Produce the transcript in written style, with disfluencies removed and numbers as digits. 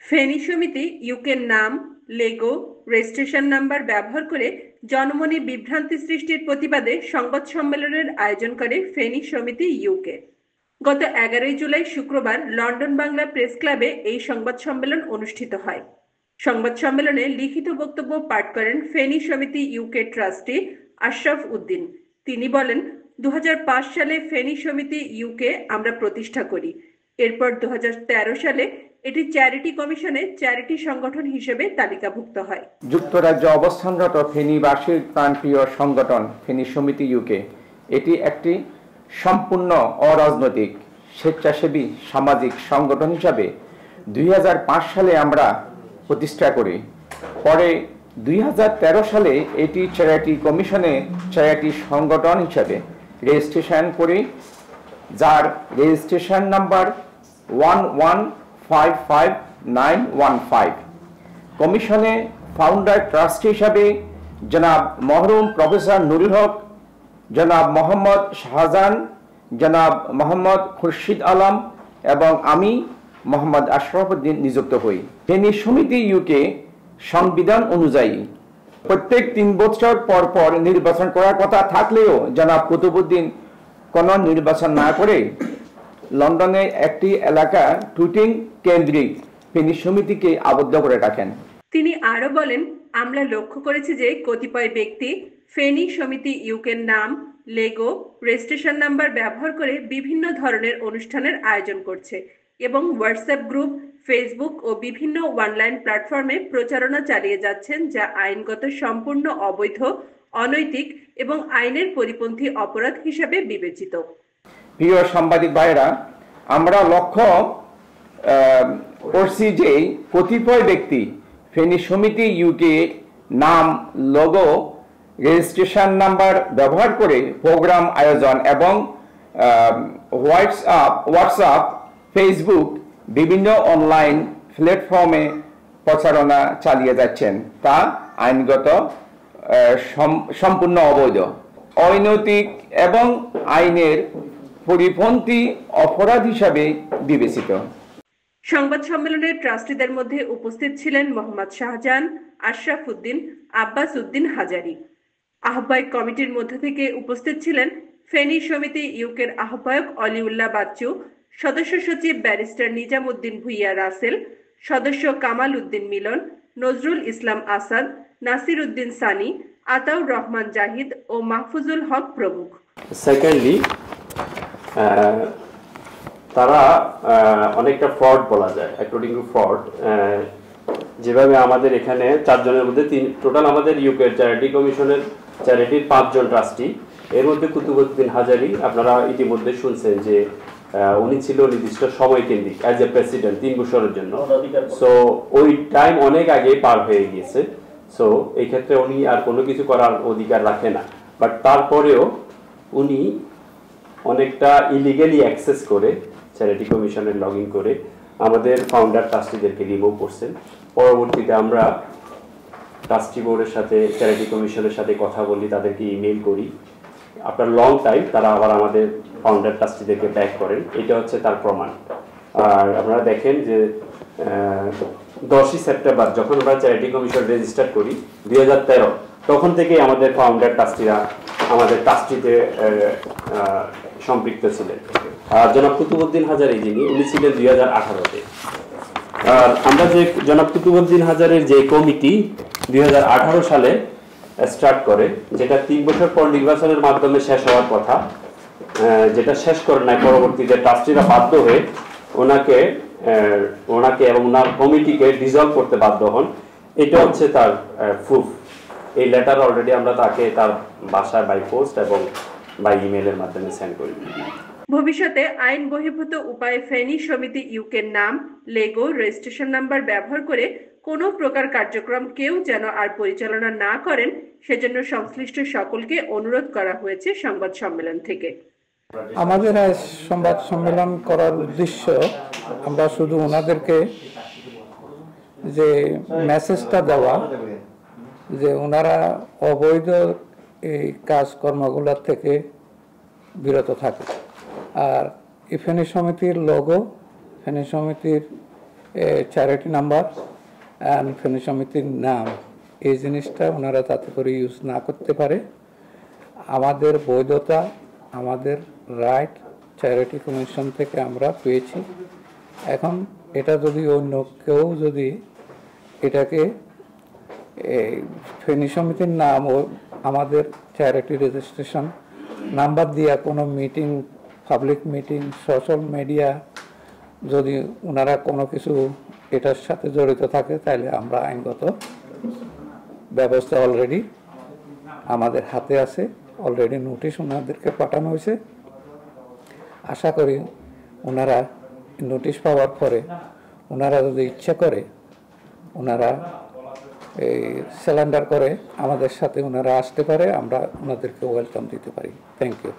ফেনী সমিতি ইউকের নাম, লোগো, রেজিস্ট্রেশন নাম্বার ব্যবহার করে জনমনে বিভ্রান্তি সৃষ্টির প্রতিবাদে সংবাদ সম্মেলনের আয়োজন করে ফেনী সমিতি ইউকে। গত 11 জুলাই শুক্রবার লন্ডন বাংলা প্রেস ক্লাবে এই সংবাদ সম্মেলন অনুষ্ঠিত হয়। সংবাদ সম্মেলনে লিখিত বক্তব্য পাঠ করেন ফেনী সমিতি ইউকে ট্রাস্টি আশরাফ উদ্দিন। তিনি বলেন, 2005 সালে ফেনী সমিতি ইউকে আমরা প্রতিষ্ঠা করি। এরপর 2013 সালে এটি চ্যারিটি কমিশনে চ্যারিটি সংগঠন হিসেবে তালিকাভুক্ত হয়। যুক্তরাজ্যে অবস্থানরত ফেনীবাসীর প্রাণপ্রিয় সংগঠন ফেনী সমিতি ইউকে এটি একটি সম্পূর্ণ অরাজনৈতিক স্বেচ্ছাসেবী সামাজিক সংগঠন হিসাবে 2005 সালে আমরা প্রতিষ্ঠা করি। পরে 2013 সালে এটি চ্যারিটি কমিশনে চ্যারিটি সংগঠন হিসাবে রেজিস্ট্রেশন করি, যার রেজিস্ট্রেশন নাম্বার 1155915। কমিশনে ফাউন্ডার ট্রাস্টি হিসাবে জনাব মহরুম প্রফেসর নুরুল হক, জনাব মোহাম্মদ শাহজাহান, জনাব মোহাম্মদ খুরশিদ আলম এবং আমি মোহাম্মদ আশরাফ উদ্দিন নিযুক্ত হই। ফেনী সমিতি ইউকে সংবিধান অনুযায়ী প্রত্যেক 3 বছর পর পর নির্বাচন করার কথা থাকলেও জনাব কুতুবউদ্দিন কোনো নির্বাচন না করে লন্ডনে একটি এলাকা টুটিং কেন্দ্রিক ফেনী সমিতিকে আবদ্ধ করে রাখেন। তিনি আরো বলেন, আমরা লক্ষ্য করেছি যে কতিপয় ব্যক্তি ফেনী সমিতি ইউকের নাম, লোগো, রেজিস্ট্রেশন নাম্বার ব্যবহার করে বিভিন্ন ধরনের অনুষ্ঠানের আয়োজন করছে এবং হোয়াটসঅ্যাপ গ্রুপ, ফেসবুক ও বিভিন্ন অনলাইন প্ল্যাটফর্মে প্রচারণা চালিয়ে যাচ্ছেন, যা আইনগত সম্পূর্ণ অবৈধ, অনৈতিক এবং আইনের পরিপন্থী অপরাধ হিসেবে বিবেচিত। প্রিয় সাংবাদিক ভাইরা, আমরা লক্ষ্য করছি যে কতিপয় ব্যক্তি ফেনী সমিতি ইউকে নাম, লোগো, রেজিস্ট্রেশন নাম্বার ব্যবহার করে প্রোগ্রাম আয়োজন এবং হোয়াটসঅ্যাপ, ফেসবুক, বিভিন্ন অনলাইন প্ল্যাটফর্মে প্রচারণা চালিয়ে যাচ্ছেন, তা আইনগত সম্পূর্ণ অবৈধ, অনৈতিক এবং আইনের পরিপন্থী অপরাধ হিসাবে বিবেচিত। সংবাদ সম্মেলনে ট্রাস্টিদের মধ্যে উপস্থিত ছিলেন মোহাম্মদ শাহজাহান, আশরাফ উদ্দিন, আব্বাস উদ্দিন হাজারি। আহ্বায়ক কমিটির মধ্য থেকে উপস্থিত ছিলেন ফেনী সমিতি ইউকের আহ্বায়ক অলিউল্লাহ বাচ্চু, সদস্য সচিব ব্যারিস্টার নিজাম উদ্দিন ভুইয়া রাসেল, সদস্য কামাল উদ্দিন মিলন, নজরুল ইসলাম আসাদ, নাসির উদ্দিন সানি, আতাউর রহমান জাহিদ ও মাহফুজুল হক প্রমুখ। সেকেন্ডলি, তারা অনেকটা ফ্রড বলা যায়, অ্যাকর্ডিং টু ফ্রড। যেভাবে আমাদের এখানে 4 জনের মধ্যে টোটাল আমাদের ইউকে চ্যারিটি কমিশনের চ্যারিটির 5 জন ট্রাস্টি, এর মধ্যে কুতুবউদ্দিন হাজারি আপনারা ইতিমধ্যে শুনছেন যে উনি ছিল নির্দিষ্ট সময় কেন্দ্রিক অ্যাজ এ প্রেসিডেন্ট 3 বছরের জন্য। সো ওই টাইম অনেক আগে পার হয়ে গিয়েছে। সো এই ক্ষেত্রে উনি আর কোনো কিছু করার অধিকার রাখে না। বাট তারপরেও উনি অনেকটা ইলিগালি অ্যাক্সেস করে চ্যারিটি কমিশনের লগ ইন করে আমাদের ফাউন্ডার ট্রাস্টিদেরকে রিমুভ করছেন। পরবর্তীতে আমরা ট্রাস্টি বোর্ডের সাথে চ্যারিটি কমিশনের সাথে কথা বলি, তাদেরকে ইমেল করি। আফটার লং টাইম তারা আবার আমাদের ফাউন্ডার ট্রাস্টিদেরকে ব্যাক করেন। এটা হচ্ছে তার প্রমাণ। আর আপনারা দেখেন যে 10ই সেপ্টেম্বর যখন আমরা চ্যারিটি কমিশন রেজিস্টার করি 2013, তখন থেকেই আমাদের ফাউন্ডার ট্রাস্টিরা আমাদের ট্রাস্টিতে সম্পৃক্ত ছিলেন। আর জনাব কুতুবউদ্দিন হাজারি যিনি, উনি ছিলেন 2018-তে। আর আমরা যে জনাব কুতুবউদ্দিন হাজারের যে কমিটি 2018 সালে স্টার্ট করে, যেটা 3 বছর পর নির্বাচনের মাধ্যমে শেষ হওয়ার কথা, যেটা শেষ করে নাই, পরবর্তীতে ট্রাস্টিরা বাধ্য হয়ে ওনাকে এবং ওনার কমিটিকে ডিসলভ করতে বাধ্য হন। এটা হচ্ছে তার প্রুফ। এই লেটার অলরেডি আমরা তাকে তার বাসায় বাই পোস্ট এবং বাই ইমেলের মাধ্যমে সেন্ড করি। ভবিষ্যতে আইন বহির্ভূত উপায়ে ফেনী সমিতি ইউকের নাম, লোগো, রেজিস্ট্রেশন নাম্বার ব্যবহার করে কোনো প্রকার কার্যক্রম কেউ যেন আর পরিচালনা না করেন, সেজন্য সংশ্লিষ্ট সকলকে অনুরোধ করা হয়েছে সংবাদ সম্মেলন থেকে। আমাদের সংবাদ সম্মেলন করার উদ্দেশ্য, আমরা শুধু ওনাদেরকে যে মেসেজটা দেওয়া যে ওনারা অবৈধ এই কাজকর্মগুলোর থেকে বিরত থাকে। আর এই ফেনী সমিতির লোগো, ফেনী সমিতির চ্যারিটি নাম্বার অ্যান্ড ফেনী সমিতির নাম, এই জিনিসটা ওনারা তাতে করে ইউজ না করতে পারে। আমাদের বৈধতা, আমাদের রাইট চ্যারিটি কমিশন থেকে আমরা পেয়েছি। এখন এটা যদি অন্য কেউ যদি এটাকে ফেনী সমিতির নাম ও আমাদের চ্যারিটি রেজিস্ট্রেশন নাম্বার দিয়া কোনো meeting, public meeting, social media যদি ওনারা কোনো কিছু এটার সাথে জড়িত থাকে, তাহলে আমরা আইনগত ব্যবস্থা অলরেডি আমাদের হাতে আছে। অলরেডি নোটিশ ওনাদেরকে পাঠানো হয়েছে। আশা করি ওনারা নোটিশ পাওয়ার পরে ওনারা যদি ইচ্ছা করে ওনারা এই সারেন্ডার করে আমাদের সাথে ওনারা আসতে পারে, আমরা ওনাদেরকে ওয়েলকাম দিতে পারি। Thank you.